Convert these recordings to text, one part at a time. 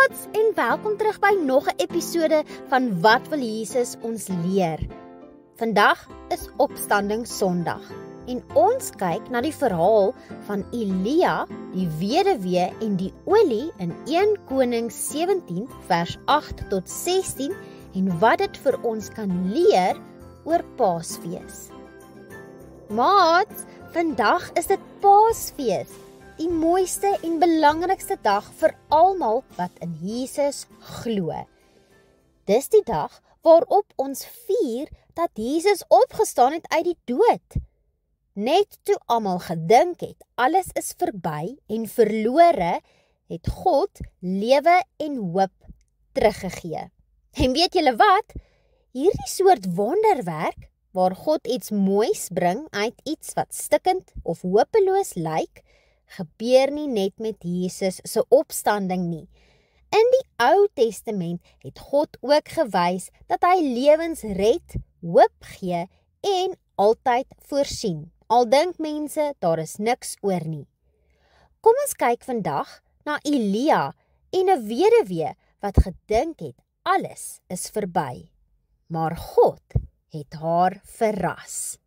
Maats, en welkom terug by nog 'n episode van Wat wil Jesus ons leer? Vandag is Opstanding Sondag en ons kyk na die verhaal van Elia, die weduwee en die olie in 1 Konings 17 vers 8 tot 16 en wat dit vir ons kan leer oor Paasfees. Maats, vandag is dit Paasfees, die mooiste en belangrikste dag vir almal wat in Jesus glo. Dis die dag waarop ons vier dat Jesus opgestaan het uit die dood. Net toe almal gedink het, alles is verby en verlore, het God lewe en hoop teruggegee. En weet julle wat? Hierdie soort wonderwerk, waar God iets moois bring uit iets wat stikkend of hopeloos lyk, gebeur nie net met Jesus se opstanding nie. In die Ou Testament het God ook gewys dat hy lewens red, hoop gee en altyd voorsien. Al dink mense daar is niks oor nie. Kom ons kyk vandag na Elia en 'n weduwee wat gedink het alles is verby. Maar God het haar verras.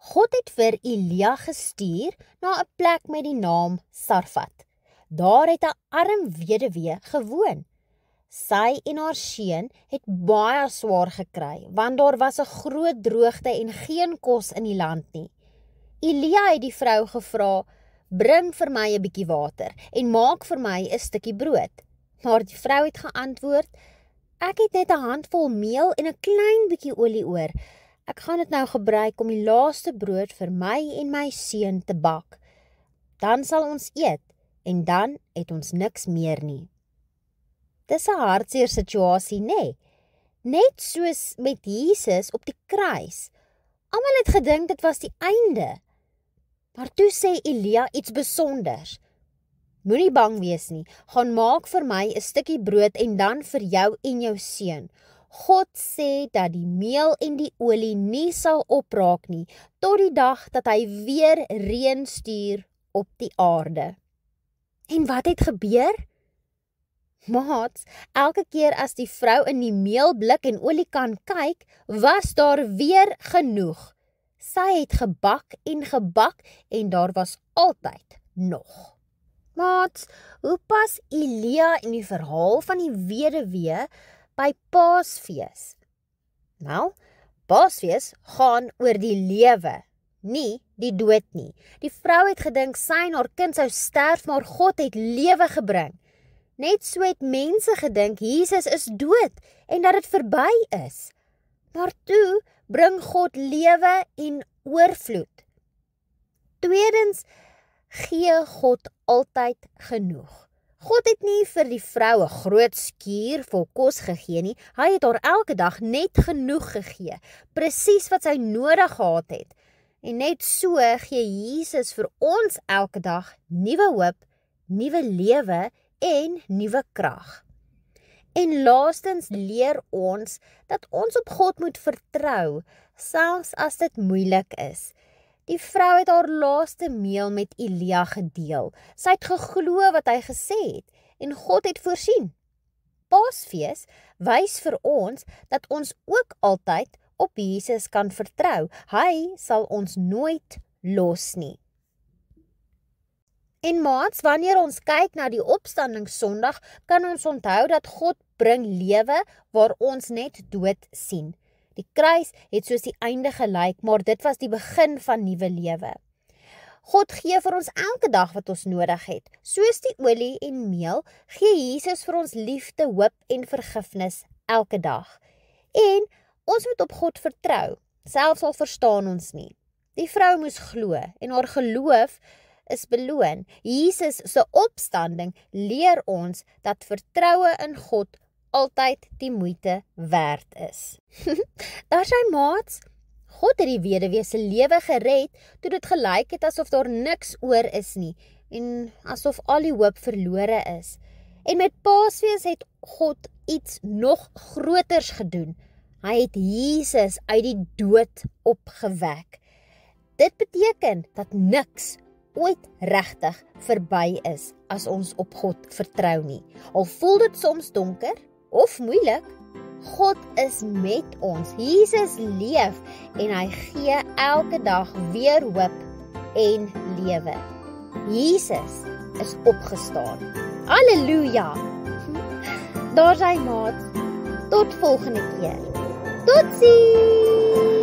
God het vir Elia gestuur na 'n plek met die naam Sarfat. Daar het 'n arm weduwee gewoon. Sy en haar seun het baie swaar gekry, want daar was 'n groot droogte en geen kos in die land nie. Elia het die vrou gevra, bring vir my 'n bietjie water en maak vir my 'n stukkie brood. Maar die vrou het geantwoord, ek het net 'n handvol meel en 'n klein bietjie olie oor. Ek gaan dit nou gebruik om die laaste brood vir my en my seun te bak. Dan sal ons eet en dan het ons niks meer nie. Dis 'n hartseer situasie, nê? Net soos met Jesus op die kruis. Almal het gedink dit was die einde. Maar toe sê Elia iets besonders. Moenie bang wees nie, gaan maak vir my 'n stukkie brood en dan vir jou en jou seun. God sê dat die meel en die olie nie sal opraak nie, tot die dag dat hy weer reën stuur op die aarde. En wat het gebeur? Maats, elke keer as die vrou in die meelblik en oliekan kyk, was daar weer genoeg. Sy het gebak en daar was altyd nog. Maats, hoe pas Elia in die verhaal van die weduwee by Paasfees? Nou, Paasfees gaan oor die lewe, nie die dood nie. Die vrou het gedink sy en haar kind sou sterf, maar God het lewe gebring. Net so het mense gedink Jesus is dood en dat dit verby is. Maar toe bring God lewe en oorvloed. Tweedens, gee God altyd genoeg. God het nie vir die vrou 'n groot skuur vol kos gegee nie, hy het haar elke dag net genoeg gegee, presies wat sy nodig gehad het. En net so gee Jesus vir ons elke dag nuwe hoop, nuwe lewe en nuwe krag. En laastens leer ons dat ons op God moet vertrou, selfs as dit moeilik is. Die vrou het haar laaste meel met Elia gedeel. Sy het geglo wat hy gesê het en God het voorsien. Paasfees wys vir ons dat ons ook altyd op Jesus kan vertrou. Hy sal ons nooit los nie. En maats, wanneer ons kyk na die Opstanding Sondag, kan ons onthou dat God bring lewe waar ons net dood sien. Die kruis het soos die einde gelyk, maar dit was die begin van nuwe lewe. God gee vir ons elke dag wat ons nodig het. Soos die olie en meel, gee Jesus vir ons liefde, hoop en vergifnis elke dag. En ons moet op God vertrou, selfs al verstaan ons nie. Die vrou moes glo en haar geloof is beloon. Jesus se opstanding leer ons dat vertroue in God altyd die moeite werd is. Daar sy maats, God het die weduwee se lewe gered, toe dit gelyk het asof daar niks oor is nie, en asof al die hoop verlore is. En met Paasfees het God iets nog groters gedoen. Hy het Jesus uit die dood opgewek. Dit beteken dat niks ooit regtig verby is as ons op God vertrou nie. Al voel dit soms donker of moeilik, God is met ons. Jesus leef en hy gee elke dag weer hoop en lewe. Jesus is opgestaan. Halleluja! Daar sy maat. Tot volgende keer. Totsiens!